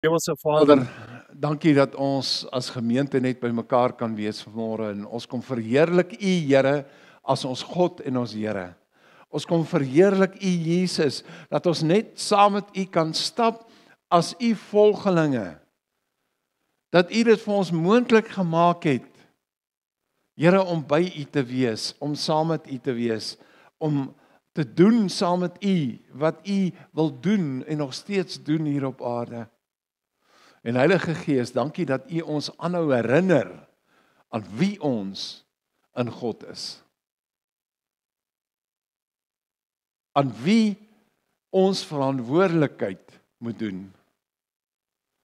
Hemelse Vader, dankie dat ons as gemeente net by mekaar kan wees vanmôre en ons kom verheerlik U Here as ons God en ons Here. Ons kom verheerlik U Jesus dat ons net saam met U kan stap as U volgelinge. Dat U dit vir ons moontlik gemaak het, Here, om by U te wees, om saam met U te wees, om te doen saam met U wat U wil doen en nog steeds doen hier op aarde. En Heilige Gees, dankie dat U ons aanhou herinner aan wie ons in God is. Aan wie ons verantwoordelikheid moet doen.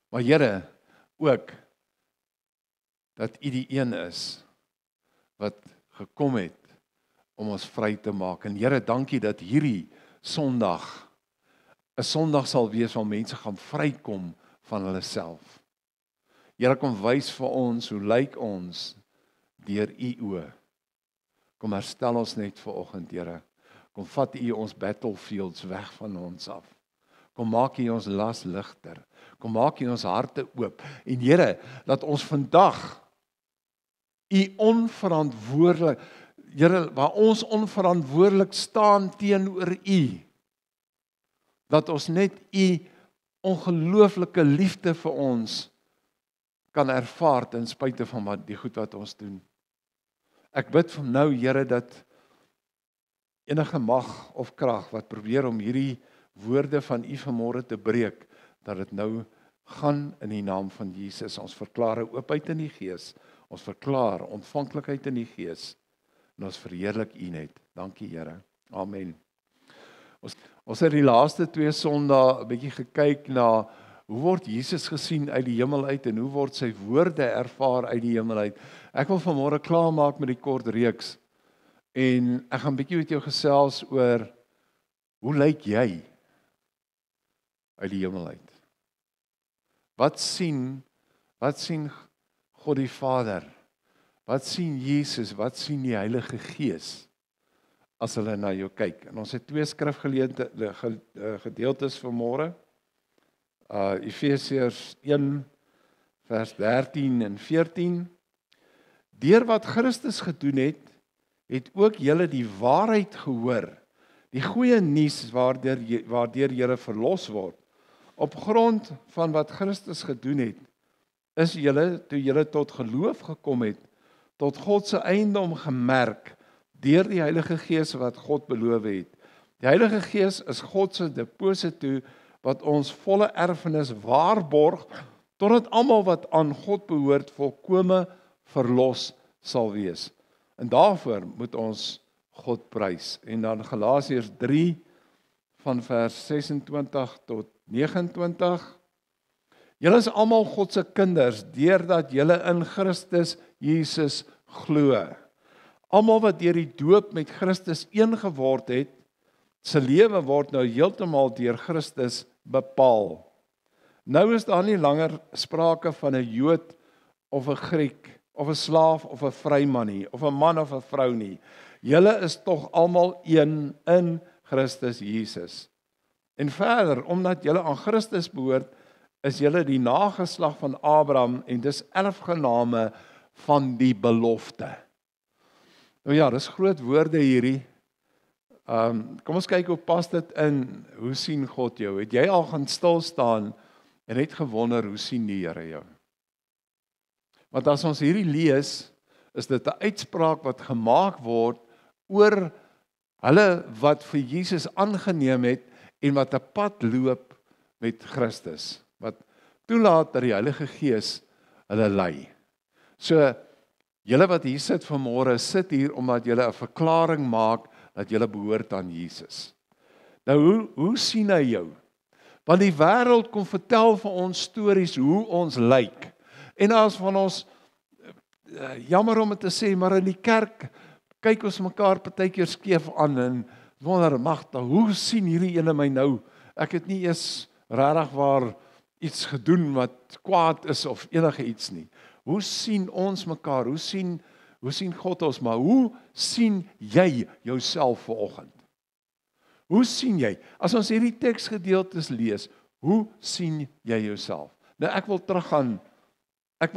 Maar Here, ook dat U die een is wat gekom het om ons vry te maak. En Here, dankie dat hierdie Sondag 'n Sondag sal wees waar mense gaan vrykom van hulle self. Here, kom wys vir ons, hoe lyk ons deur U oë. Kom herstel ons net vanoggend, Here. Kom vat U ons battlefields weg van ons af. Kom maak U ons las ligter. Kom maak U ons harte oop. En Here, dat ons vandag U onverantwoordelik, Here, waar ons onverantwoordelik staan teenoor U, dat ons net U ongelooflike liefde vir ons kan ervaar ten spyte van wat die goed wat ons doen. Ek bid van nou, Here, dat enige mag of krag wat probeer om hierdie woorde van U vanmôre te breek, dat dit nou gaan in die naam van Jesus. Ons verklaar 'n oopheid in die Gees. Ons verklaar ontvanklikheid in die Gees. En ons verheerlik U net. Dankie, Here. Amen. Ons het die laaste 2 Sondae 'n bietjie gekyk na hoe word Jesus gesien uit die hemel uit en hoe word sy woorde ervaar uit die hemel uit. Ek wil vanmôre klaarmaak met die kort reeks en ek gaan bietjie met jou gesels oor hoe lyk jy uit die hemel uit? Wat sien God die Vader? Wat sien Jesus? Wat sien die Heilige Gees as hulle na jou kyk? En ons het 2 skrifgedeeltes vanmôre. Efesiërs 1 vers 13 en 14. Deur wat Christus gedoen het, het ook julle die waarheid gehoor. Die goeie nuus waardeur julle verlos word. Op grond van wat Christus gedoen het, is julle, toe julle tot geloof gekom het, tot God se eiendom gemerk, deur die Heilige Gees wat God beloof het. Die Heilige Gees is God se deposito wat ons volle erfenis waarborg, totdat almal wat aan God behoort volkome verlos sal wees. En daarvoor moet ons God prys. En dan Galasiërs 3 van vers 26 tot 29. Julle is almal God se kinders deurdat julle in Christus Jesus glo. Almal wat deur die doop met Christus een geword het, se lewe word nou heeltemal deur Christus bepaal. Nou is daar nie langer sprake van 'n Jood of 'n Griek of 'n slaaf of 'n vryman nie, of 'n man of 'n vrou nie. Julle is tog almal een in Christus Jesus. En verder, omdat julle aan Christus behoort, is julle die nageslag van Abraham en dis erfgename van die belofte. Nou ja, dis groot woorde hierdie. Kom ons kyk hoe pas dit in, hoe sien God jou? Het jy al gaan stil staan en net gewonder, hoe sien die Here jou? Want as ons hierdie lees, is dit 'n uitspraak wat gemaak word oor hulle wat vir Jesus aangeneem het en wat 'n pad loop met Christus, wat toelaat dat die Heilige Gees hulle lei. So, julle wat hier sit vanmôre, sit hier omdat julle 'n verklaring maak dat julle behoort aan Jesus. Nou, hoe sien hy jou? Want die wêreld kom vertel vir ons stories hoe ons lyk. En as van ons, jammer om dit te sê, maar in die kerk kyk ons mekaar partykeer skeef aan en wonder, magtig, hoe sien hierdie ene my nou? Ek het nie eens regtig waar iets gedoen wat kwaad is of enige iets nie. Hoe sien ons mekaar? Hoe sien God ons? Maar hoe sien jy jouself vanoggend? Hoe sien jy? As ons hierdie teksgedeeltes lees, hoe sien jy jouself? Nou ek wil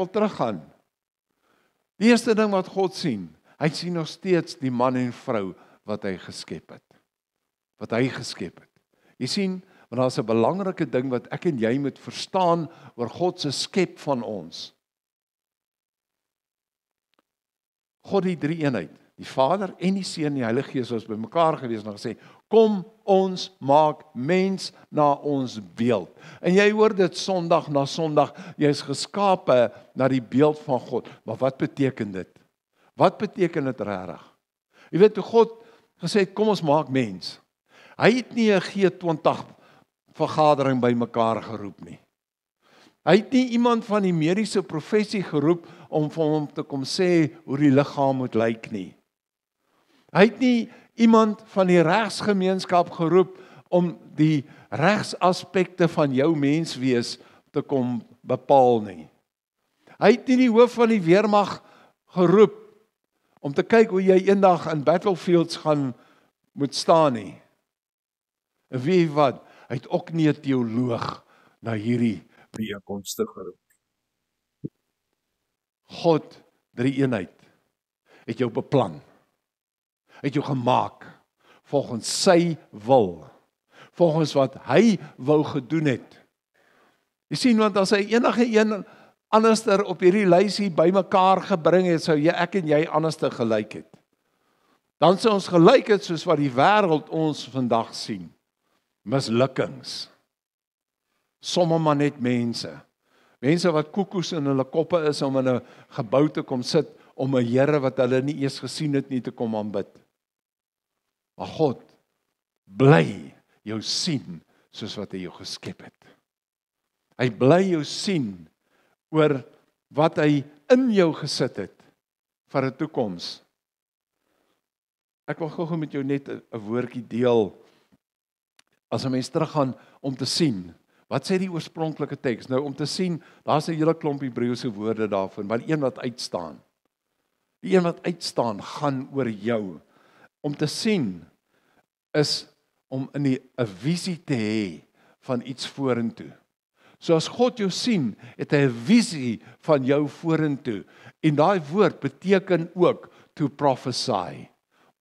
teruggaan. Die eerste ding wat God sien, hy sien nog steeds die man en vrou wat hy geskep het. Jy sien, want daar is 'n belangrike ding wat ek en jy moet verstaan oor God se skep van ons. God die drie eenheid, die Vader en die Seun en die Heilige Gees was bymekaar gewees en gesê, kom ons maak mens na ons beeld. En jy hoor dit Sondag na Sondag, jy is geskape na die beeld van God. Maar wat beteken dit? Wat beteken dit regtig? Jy weet, toe God gesê het, kom ons maak mens. Hy het nie 'n G20 vergadering bymekaar geroep nie. Hy het nie iemand van die mediese professie geroep om vir hom te kom sê hoe die liggaam moet lyk nie. Hy het nie iemand van die regsgemeenskap geroep om die regsaspekte van jou menswees te kom bepaal nie. Hy het nie die hoof van die weermag geroep om te kyk hoe jy eendag in battlefields gaan moet staan nie. En weet jy wat? Hy het ook nie 'n teoloog na hierdie byeenkomste geroep. God, drie eenheid, het jou beplan. Het jou gemaak volgens sy wil. Volgens wat hy wou gedoen het. Jy sien, want as hy enige een anderster op hierdie lysie bymekaar gebring het, sou ek en jy anderster gelyk het. Dan sou ons gelyk het soos wat die wêreld ons vandag sien. Mislukkings. Sommige maar net mense. Mense wat koekoes in hulle koppe is om in 'n gebou te kom sit om 'n Here wat hulle nie eers gesien het nie te kom aanbid. Maar God bly jou sien soos wat hy jou geskep het. Hy bly jou sien oor wat hy in jou gesit het vir 'n toekoms. Ek wil gou met jou net 'n woordjie deel. As 'n mens teruggaan om te sien, wat sê die oorspronklike teks? Nou om te sien, daar's 'n hele klomp Hebreëse woorde daarvan, maar die een wat uitstaan. Die een wat uitstaan gaan oor jou. Om te sien is om 'n visie te hê van iets vorentoe. So as God jou sien, het hy 'n visie van jou vorentoe. En daai woord beteken ook to prophesy,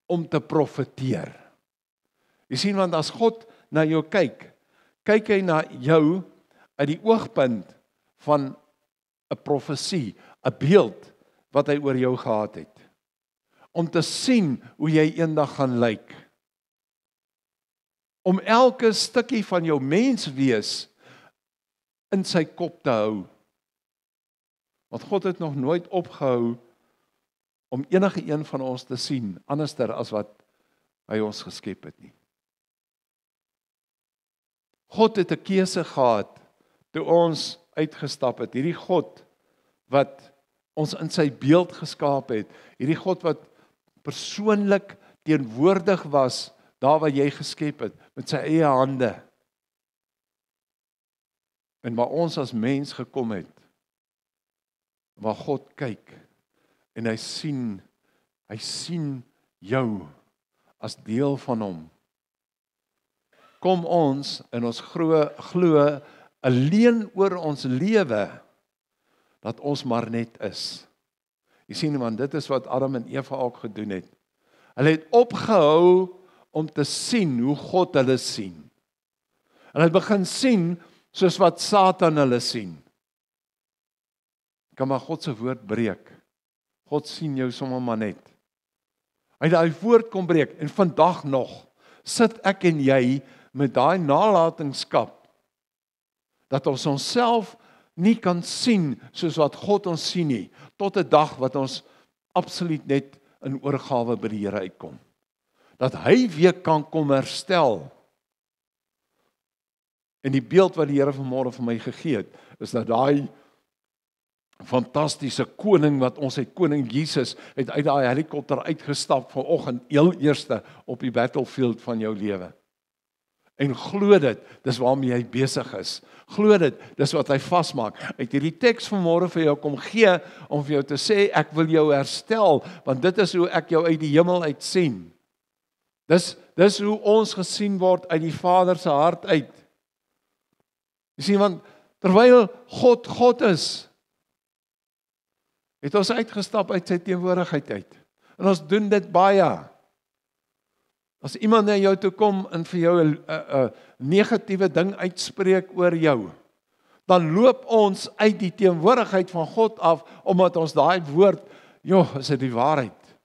om te profeteer. Jy sien, want as God na jou kyk hy na jou uit die oogpunt van 'n profesie, 'n beeld wat hy oor jou gehad het. Om te sien hoe jy eendag gaan lyk. Om elke stukkie van jou menswees in sy kop te hou. Want God het nog nooit opgehou om enige een van ons te sien, anderster as wat hy ons geskep het nie. God het 'n keuse gehad toe ons uitgestap het. Hierdie God wat ons in sy beeld geskaap het. Hierdie God wat persoonlik teenwoordig was daar waar jy geskep het met sy eie hande. En waar ons as mens gekom het, waar God kyk en hy sien jou as deel van hom. Kom ons en ons glo alleen oor ons lewe dat ons maar net is. Jy sien, want dit is wat Adam en Eva ook gedoen het. Hulle het opgehou om te sien hoe God hulle sien. Hulle het begin sien soos wat Satan hulle sien. Kan maar God se woord breek. God sien jou sommer maar net. Hy het daai woord kom breek en vandag nog sit ek en jy met daai nalatenskap dat ons onsself nie kan sien soos wat God ons sien nie, tot 'n dag wat ons absoluut net in oorgawe by die Here uitkom. Dat hy weer kan kom herstel. En die beeld wat die Here vanmôre vir my gegee het, is dat daai fantastiese koning wat ons het, koning Jesus, het uit daai helikopter uitgestap vanoggend, heel eerste op die battlefield van jou lewe. En glo dit, dis waarmee hy besig is. Glo dit, dis wat hy vasmaak. Hy het hierdie teks vanmôre vir jou kom gee, om vir jou te sê, ek wil jou herstel, want dit is hoe ek jou uit die hemel uit sien. Dis hoe ons gesien word uit die Vader se hart uit. Jy sien, want Terwyl God is, het ons uitgestap uit sy teenwoordigheid uit. En ons doen dit baie. As iemand na jou toe kom en vir jou 'n negatiewe ding uitspreek oor jou, dan loop ons uit die teenwoordigheid van God af, omdat ons daai woord, is dit die waarheid.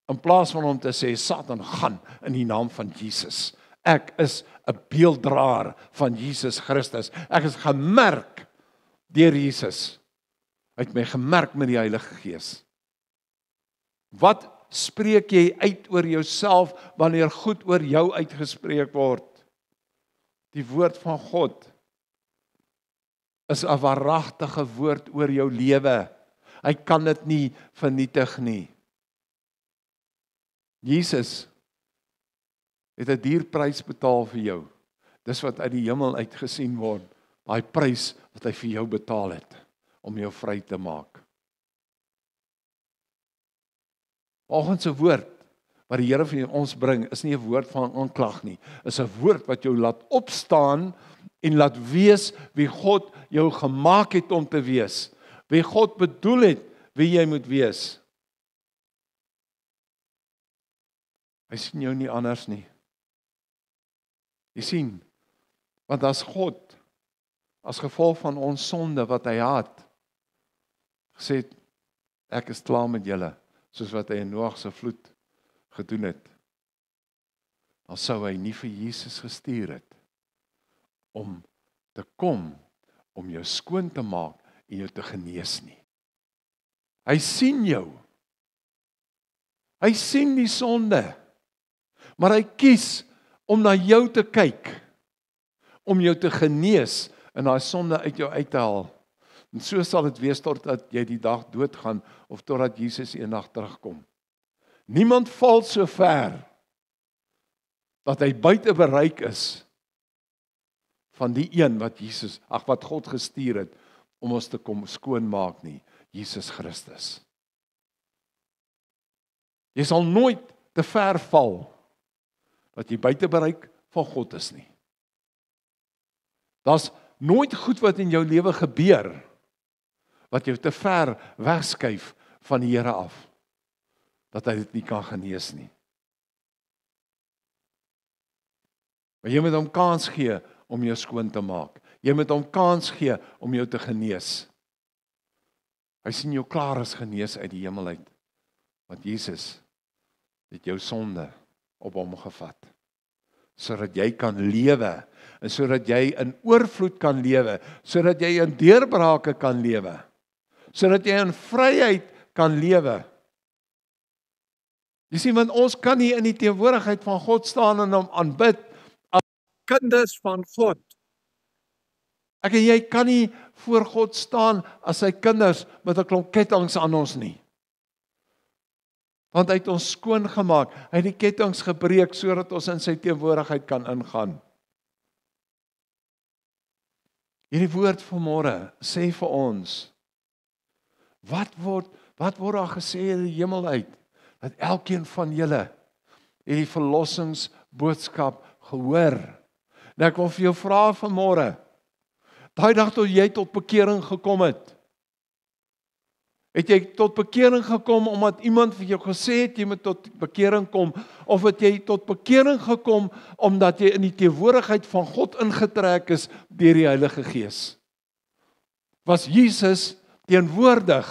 In plaas van om te sê, Satan, gaan in die naam van Jesus. Ek is 'n beelddraer van Jesus Christus. Ek is gemerk deur Jesus. Hy het my gemerk met die Heilige Gees. Wat spreek jy uit oor jouself wanneer goed oor jou uitgespreek word? Die woord van God is 'n waaragtige woord oor jou lewe. Hy kan dit nie vernietig nie. Jesus het 'n duur prys betaal vir jou. Dis wat uit die hemel uitgesien word. Daai prys wat hy vir jou betaal het om jou vry te maak. Volgens 'n woord wat die Here vir ons bring, is nie 'n woord van aanklag nie. Is 'n woord wat jou laat opstaan en laat wees wie God jou gemaak het om te wees. Wie God bedoel het wie jy moet wees. Hy sien jou nie anders nie. Jy sien, want as God, as gevolg van ons sonde wat hy het, gesê het, ek is klaar met julle, soos wat hy in Noag se vloed gedoen het, dan sou hy nie vir Jesus gestuur het, om te kom, om jou skoon te maak, en jou te genees nie. Hy sien jou. Hy sien die sonde. Maar hy kies om na jou te kyk, om jou te genees, en daai sonde uit jou uit te haal. En so sal dit wees totdat jy die dag doodgaan, of totdat Jesus eendag terugkom. Niemand val so ver, dat hy buite bereik is, van die een wat God gestuur het, om ons te kom skoonmaak nie, Jesus Christus. Jy sal nooit te ver val, dat jy buite bereik van God is nie. Daar's nooit goed wat in jou lewe gebeur, wat jou te ver wegskuif van die Here af, dat hy dit nie kan genees nie. Maar jy moet hom kans gee om jou skoon te maak. Jy moet hom kans gee om jou te genees. Hy sien jou klaar as genees uit die hemel uit, want Jesus het jou sonde op hom gevat, sodat jy kan lewe, en sodat jy in oorvloed kan lewe, sodat jy in deurbrake kan lewe, sodat jy in vryheid kan lewe. Jy sien, want ons kan nie in die teenwoordigheid van God staan en hom aanbid as kinders van God. Ek en jy kan nie voor God staan as sy kinders met 'n klomp kettinge aan ons nie. Want hy het ons skoon gemaak, hy het die kettinge gebreek sodat ons in sy teenwoordigheid kan ingaan. Hierdie woord vanmôre sê vir ons, wat word daar gesê in die hemel uit? Dat elkeen van julle het die verlossingsboodskap gehoor. En ek wil vir jou vra vanmôre, daai dag toe jy tot bekering gekom het jy tot bekering gekom omdat iemand vir jou gesê het jy moet tot bekering kom, of het jy tot bekering gekom omdat jy in die teenwoordigheid van God ingetrek is deur die Heilige Gees? Was Jesus teenwoordig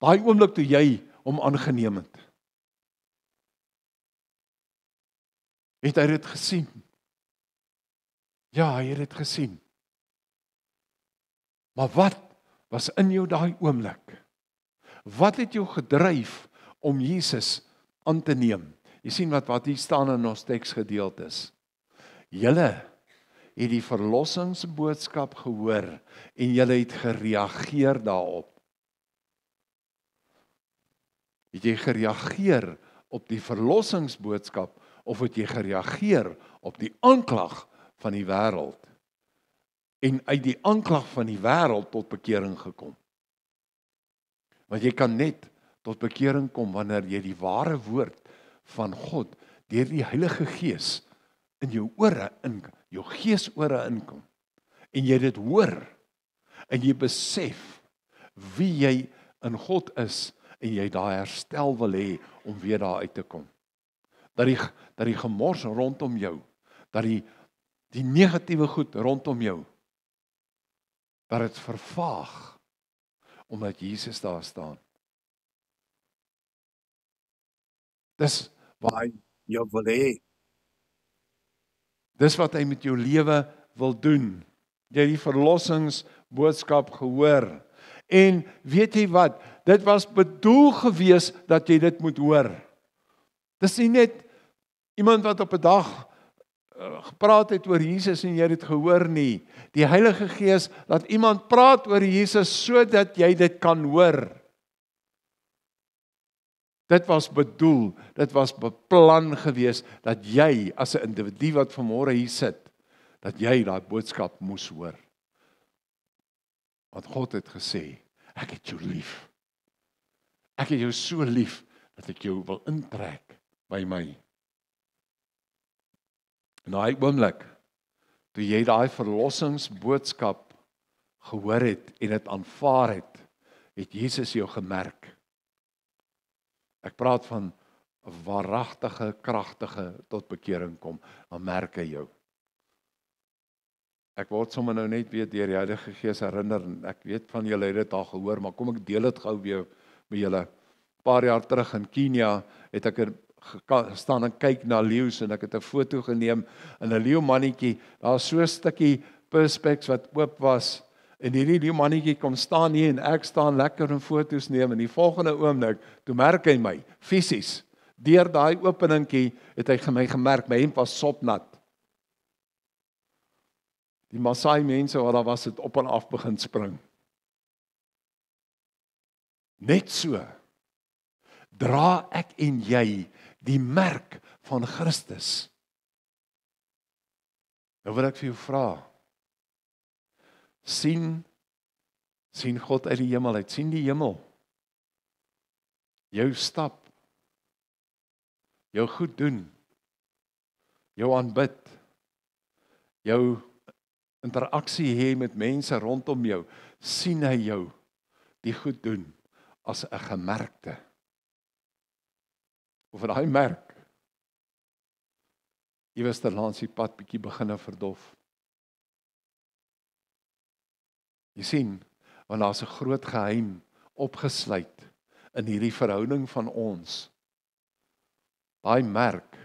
daai oomblik toe jy hom aangeneem het? Het hy dit gesien? Ja, hy het dit gesien. Maar wat was in jou daai oomblik? Wat het jou gedryf om Jesus aan te neem? Jy sien wat hier staan in ons teksgedeelte is. Julle het die verlossingsboodskap gehoor en julle het gereageer daarop. Het jy gereageer op die verlossingsboodskap of het jy gereageer op die aanklag van die wêreld? En uit die aanklag van die wêreld tot bekering gekom. Want jy kan net tot bekering kom wanneer jy die ware woord van God deur die Heilige Gees in jou ore jou geesore inkom en jy dit hoor, en jy besef wie jy in God is, en jy daai herstel wil hê om weer daar uit te kom. Dat die gemors rondom jou, dat die negatiewe goed rondom jou, dat dit vervaag, omdat Jesus daar staan. Dis waar hy jou wil hê. Dis wat hy met jou lewe wil doen. Jy het die verlossingsboodskap gehoor. En weet jy wat? Dit was bedoel gewees dat jy dit moet hoor. Dis nie net iemand wat op 'n dag gepraat het oor Jesus en jy het dit gehoor nie. Die Heilige Gees laat iemand praat oor Jesus sodat jy dit kan hoor. Dit was bedoel, dit was beplan gewees dat jy as 'n individu wat vanmôre hier sit, dat jy daai boodskap moes hoor. Want God het gesê, ek het jou lief. Ek het jou so lief dat ek jou wil intrek by my. En daai oomblik, toe jy daai verlossingsboodskap gehoor het en dit aanvaar het Jesus jou gemerk. Ek praat van 'n waaragtige, kragtige tot bekering kom, dan merk hy jou. Ek word sommer nou net weer deur die Heilige Gees herinner, en ek weet van julle het dit al gehoor, maar kom ek deel dit gou weer met julle. 'n Paar jaar terug in Kenia het ek staan en kyk na leeu's en ek het 'n foto geneem in 'n leeumannetjie. Daar's so 'n stukkie perspex wat oop was en hierdie leeumannetjie kom staan hier en ek staan lekker en foto's neem en die volgende oomblik toe merk hy my fisies. Deur daai openingkie het hy my gemerk, my hemp was sopnat. Die Maasai mense wat daar was het op en af begin spring. Net so dra ek en jy die merk van Christus. Nou wil ek vir jou vra, sien God uit die hemel uit, sien die hemel, jou stap, jou goed doen, jou aanbid, jou interaksie hê met mense rondom jou, sien hy jou die goed doen as 'n gemerkte. Of daai merk iewers ter langs die pad bietjie begin verdof. Jy sien, want daar's 'n groot geheim opgesluit in hierdie verhouding van ons. Daai merk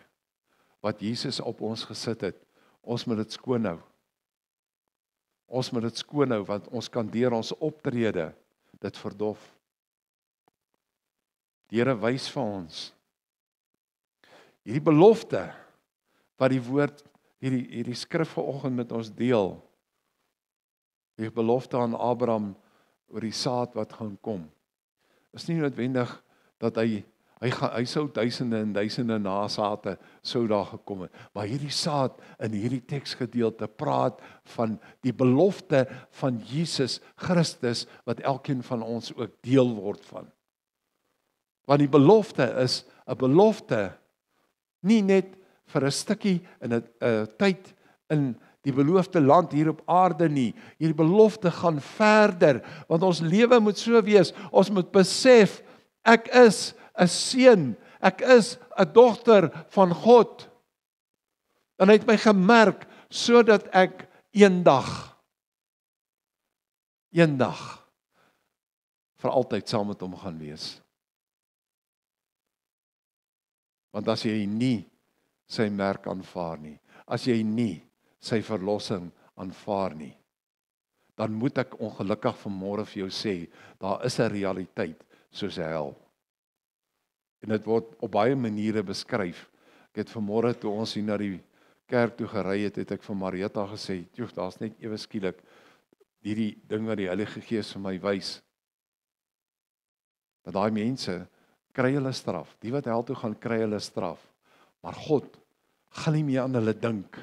wat Jesus op ons gesit het, ons moet dit skoon hou. Ons moet dit skoon hou, want ons kan deur ons optrede dit verdof. Die Here wys vir ons hierdie belofte wat die woord, hierdie skrif vanoggend met ons deel, die belofte aan Abraham oor die saad wat gaan kom. Is nie noodwendig dat hy sou duisende en duisende nasate sou daar gekom het, maar hierdie saad in hierdie teksgedeelte praat van die belofte van Jesus Christus wat elkeen van ons ook deel word van. Want die belofte is 'n belofte nie net vir 'n stukkie in 'n tyd in die beloofde land hier op aarde nie. Hierdie belofte gaan verder, want ons lewe moet so wees, ons moet besef, ek is 'n seun, ek is 'n dogter van God. En hy het my gemerk, sodat ek eendag, vir altyd saam met hom gaan wees. Want as jy nie sy merk aanvaar nie, as jy nie sy verlossing aanvaar nie, dan moet ek ongelukkig vanmôre vir jou sê, daar is 'n realiteit soos 'n hel. En dit word op baie maniere beskryf. Ek het vanmôre toe ons hier na die kerk toe gery het, het ek vir Marieta gesê, "Joe, daar's net ewe skielik hierdie ding wat die Heilige Gees vir my wys. Dat daai mense kry hulle straf. Die wat hel toe gaan kry hulle straf. Maar God gaan nie meer aan hulle dink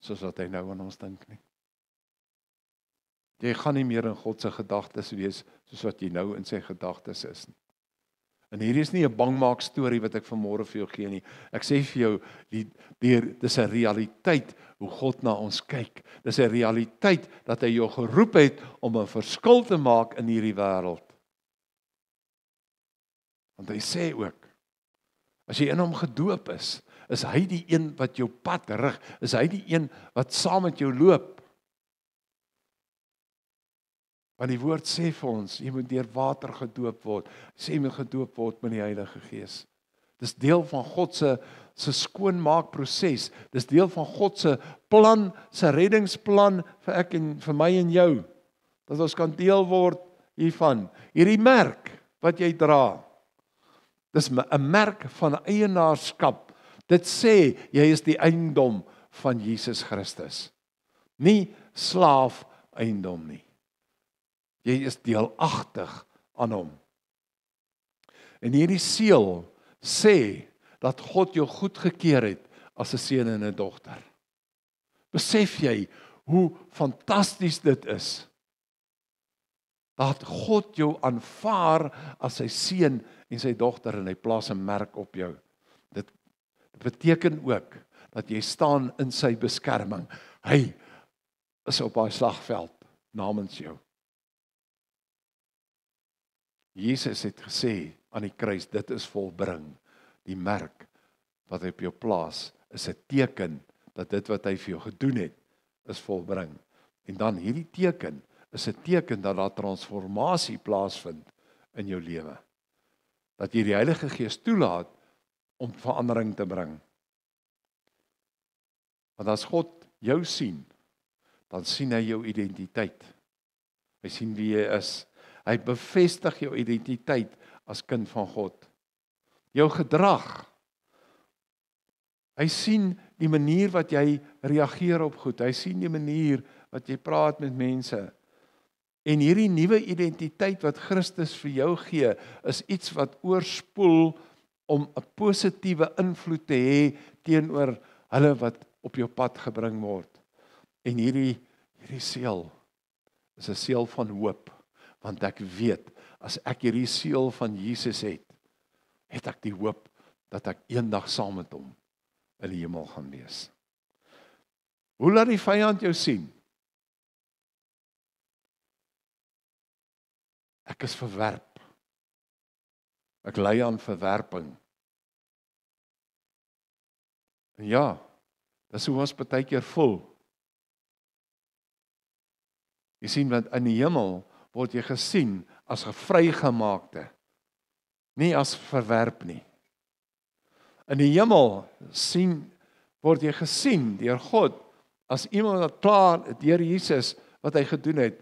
soos wat hy nou aan ons dink nie. Jy gaan nie meer in God se gedagtes wees soos wat jy nou in sy gedagtes is nie. En hierdie is nie 'n bangmaak storie wat ek vanmôre vir jou gee nie. Ek sê vir jou, dis 'n realiteit hoe God na ons kyk. Dis 'n realiteit dat hy jou geroep het om 'n verskil te maak in hierdie wêreld. Want hy sê ook, as jy in hom gedoop is hy die een wat jou pad rig, is hy die een wat saam met jou loop. Want die woord sê vir ons, jy moet deur water gedoop word. Sê jy moet gedoop word met die Heilige Gees. Dis deel van God se skoonmaakproses. Dis deel van God se plan, se reddingsplan vir my en jou. Dat ons kan deel word hiervan. Hierdie merk wat jy dra, dis 'n merk van eienaarskap. Dit sê jy is die eiendom van Jesus Christus. Nie slaaf eiendom nie. Jy is deelagtig aan hom. En hierdie seël sê dat God jou goedgekeur het as 'n seun en 'n dogter. Besef jy hoe fantasties dit is? Dat God jou aanvaar as sy seun en sy dogter en hy plaas 'n merk op jou. Dit beteken ook dat jy staan in sy beskerming. Hy is op daai slagveld namens jou. Jesus het gesê aan die kruis, dit is volbring. Die merk wat hy op jou plaas, is 'n teken dat dit wat hy vir jou gedoen het, is volbring. En dan hierdie teken, is 'n teken dat daar transformasie plaasvind in jou lewe. Dat jy die Heilige Gees toelaat om verandering te bring. Want as God jou sien, dan sien hy jou identiteit. Hy sien wie jy is. Hy bevestig jou identiteit as kind van God. Jou gedrag. Hy sien die manier wat jy reageer op goed. Hy sien die manier wat jy praat met mense. En hierdie nuwe identiteit wat Christus vir jou gee, is iets wat oorspoel om 'n positiewe invloed te hê teenoor hulle wat op jou pad gebring word. En hierdie seël is 'n seël van hoop. Want ek weet, as ek hierdie seël van Jesus het ek die hoop dat ek eendag saam met hom in die hemel gaan wees. Hoe laat die vyand jou sien? Ek is verwerp. Ek ly aan verwerping. En ja, dis hoe ons baie keer voel. Jy sien, want in die hemel word jy gesien as 'n vrygemaakte, nie as verwerp nie. In die hemel word jy gesien deur God as iemand wat klaar deur Jesus wat hy gedoen het,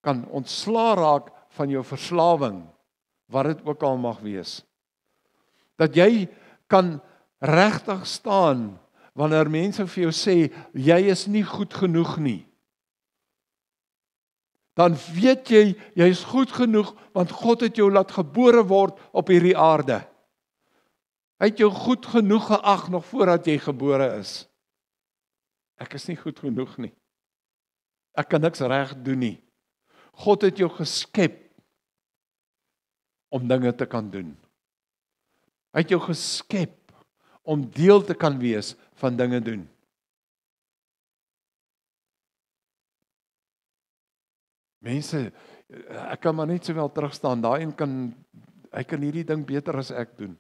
kan ontslaa raak van jou verslawing, wat dit ook al mag wees. Dat jy kan regtig staan wanneer mense vir jou sê jy is nie goed genoeg nie. Dan weet jy is goed genoeg, want God het jou laat gebore word op hierdie aarde. Hy het jou goed genoeg geag nog voordat jy gebore is. Ek is nie goed genoeg nie. Ek kan niks reg doen nie. God het jou geskep om dinge te kan doen. Hy het jou geskep om deel te kan wees van dinge doen. Mense, ek kan maar net sowel terugstaan, hy kan hierdie ding beter as ek doen.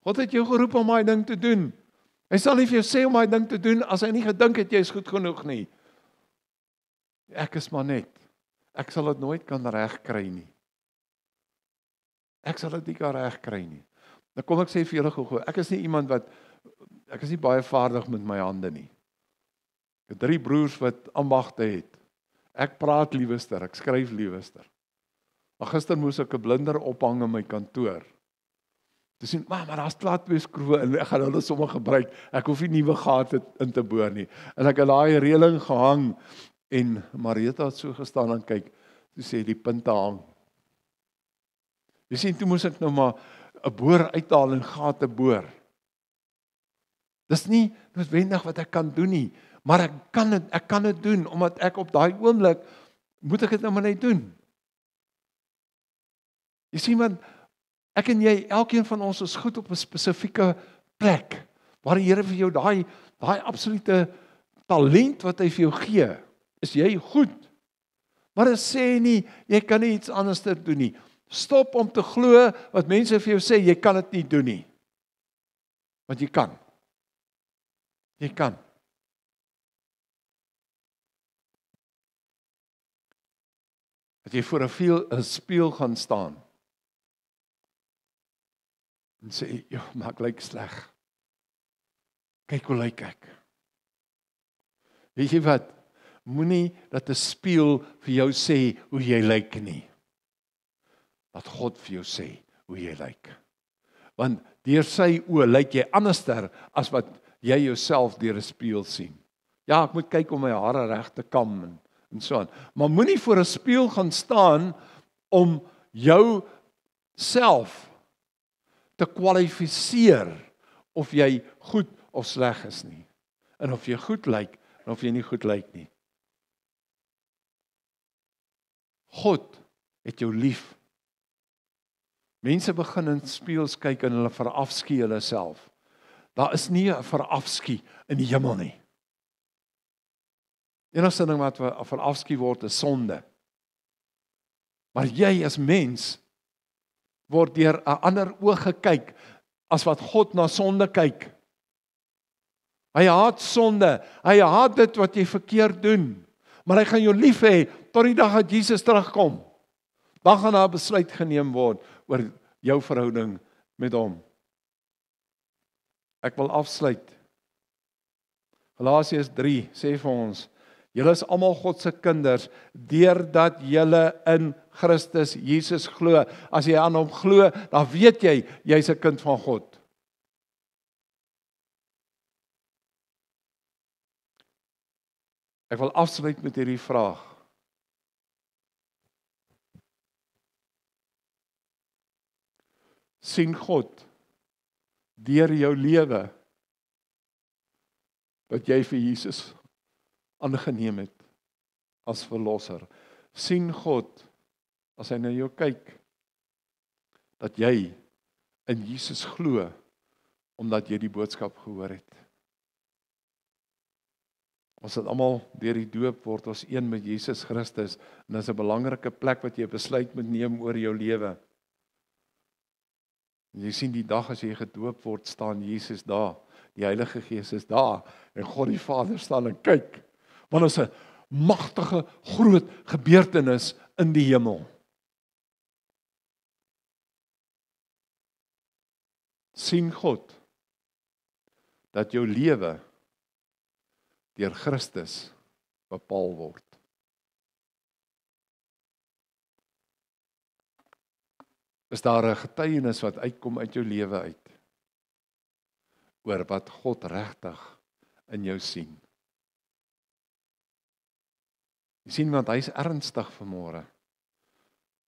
God het jou geroep om daai ding te doen. Hy sal nie vir jou sê om daai ding te doen as hy nie gedink het jy is goed genoeg nie. Ek is maar net. Ek sal dit nooit kan regkry nie. Ek sal dit nie kan regkry nie. Nou kom ek sê vir julle gou-gou, ek is nie baie vaardig met my hande nie. Ek het 3 broers wat ambagte het. Ek praat liewerster, ek skryf liewerster. Gister moes ek 'n blinder ophang in my kantoor. Toe sien, maar daar's klaar 2 skroewe en ek gaan hulle sommer gebruik. Ek hoef nie nuwe gate in te boor nie. En ek het daai reëling gehang en Marita het so gestaan en kyk, toe sê die punte hang. Jy sien, toe moes ek nou maar 'n boor uithaal en gate boor. Dis nie noodwendig wat ek kan doen nie, maar ek kan dit doen, omdat ek op daai oomblik, moet ek dit nou maar net doen. Jy sien, want Ek en jy, elkeen van ons is goed op 'n spesifieke plek, waar die Here vir jou daai absolute talent wat hy vir jou gee, is jy goed. Maar dit sê nie, jy kan nie iets anders doen nie. Stop om te glo wat mense vir jou sê, jy kan dit nie doen nie. Want jy kan. Jy kan. Dat jy voor 'n spieël gaan staan en sê, "Ja, maar ek lyk sleg. Kyk hoe lyk ek." Weet jy wat? Moenie dat 'n spieël vir jou sê hoe jy lyk nie. Laat God vir jou sê hoe jy lyk. Want deur sy oë lyk jy anderster as wat jy jouself deur 'n spieël sien. Ja, ek moet kyk om my hare reg te kam en so aan. Maar moenie voor 'n spieël gaan staan om jou self te kwalifiseer of jy goed of sleg is nie. En of jy goed lyk en of jy nie goed lyk nie. God het jou lief. Mense begin in spieëls kyk en hulle verafskie hulle self. Daar is nie 'n verafskie in die hemel nie. Enigste ding wat verafskie word is sonde. Maar jy as mens word deur 'n ander oog gekyk as wat God na sonde kyk. Hy haat sonde, hy haat dit wat jy verkeerd doen, maar hy gaan jou lief hê tot die dag dat Jesus terugkom. Dan gaan daar 'n besluit geneem word oor jou verhouding met hom. Ek wil afsluit. Galasiërs 3 sê vir ons, julle is almal God se kinders deurdat julle in Christus Jesus glo. As jy aan hom glo, dan weet jy jy's 'n kind van God. Ek wil afsluit met hierdie vraag. Sien God deur jou lewe wat jy vir Jesus aangeneem het as verlosser? Sien God as hy na jou kyk dat jy in Jesus glo omdat jy die boodskap gehoor het? Ons het almal deur die doop word ons een met Jesus Christus en dit is 'n belangrike plek wat jy besluit moet neem oor jou lewe. En jy sien die dag as jy gedoop word, staan Jesus daar, die Heilige Gees is daar en God die Vader staan en kyk. Want dit is 'n magtige groot gebeurtenis in die hemel. Sien God dat jou lewe deur Christus bepaal word. Is daar 'n getuienis wat uitkom uit jou lewe uit oor wat God regtig in jou sien? Jy sien, want hy's ernstig vanmôre.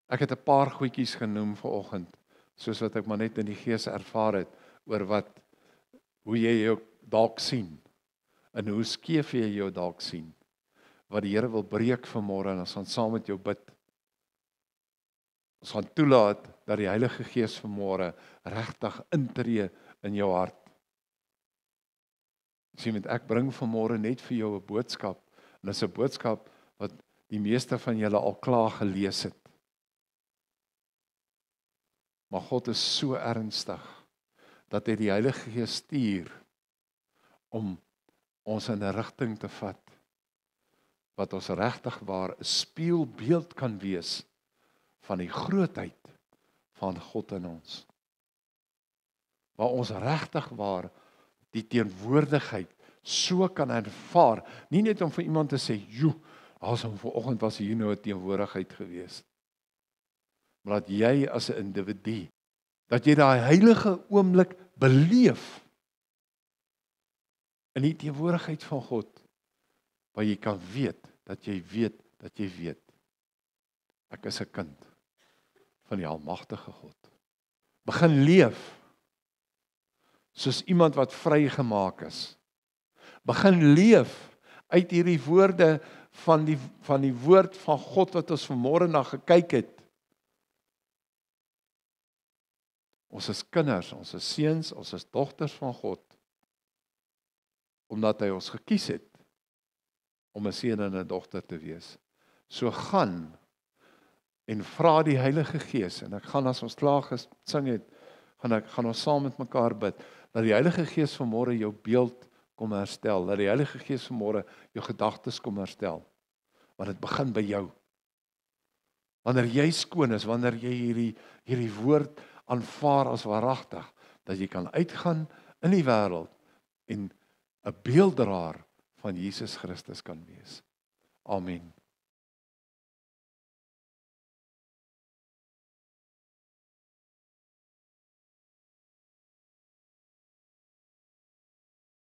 Ek het 'n paar goedjies genoem vanoggend, soos wat ek maar net in die gees ervaar het oor hoe jy jou dalk sien en hoe skeef jy jou dalk sien. Wat die Here wil breek vanmôre en ons gaan saam met jou bid. Ons gaan toelaat dat die Heilige Gees vanmôre regtig intree in jou hart. Sien, met ek bring vanmôre net vir jou 'n boodskap. En dit is 'n boodskap wat die meeste van julle al klaar gelees het. Maar God is so ernstig dat hy die Heilige Gees stuur om ons in 'n rigting te vat wat ons regtig waar 'n spieelbeeld kan wees van die grootheid van God in ons. Waar ons regtig waar die teenwoordigheid so kan ervaar, nie net om vir iemand te sê, "Joe, vanoggend was hier nou 'n teenwoordigheid gewees." Maar dat jy as 'n individu, dat jy daai heilige oomblik beleef in die teenwoordigheid van God, waar jy kan weet, dat jy weet, ek is 'n kind van die almagtige God. Begin leef soos iemand wat vrygemaak is. Begin leef uit hierdie woorde van die woord van God wat ons vanmôre na gekyk het. Ons is kinders, ons is seuns, ons is dogters van God, omdat hy ons gekies het om 'n seun en 'n dogter te wees. So gaan en vra die Heilige Gees, en ek gaan as ons klaar gesing het, gaan ons saam met mekaar bid, dat die Heilige Gees vanmôre jou beeld kom herstel, dat die Heilige Gees vanmôre jou gedagtes kom herstel, want dit begin by jou. Wanneer jy skoon is, wanneer jy hierdie woord aanvaar as waaragtig, dat jy kan uitgaan in die wêreld en 'n beelddraer van Jesus Christus kan wees. Amen.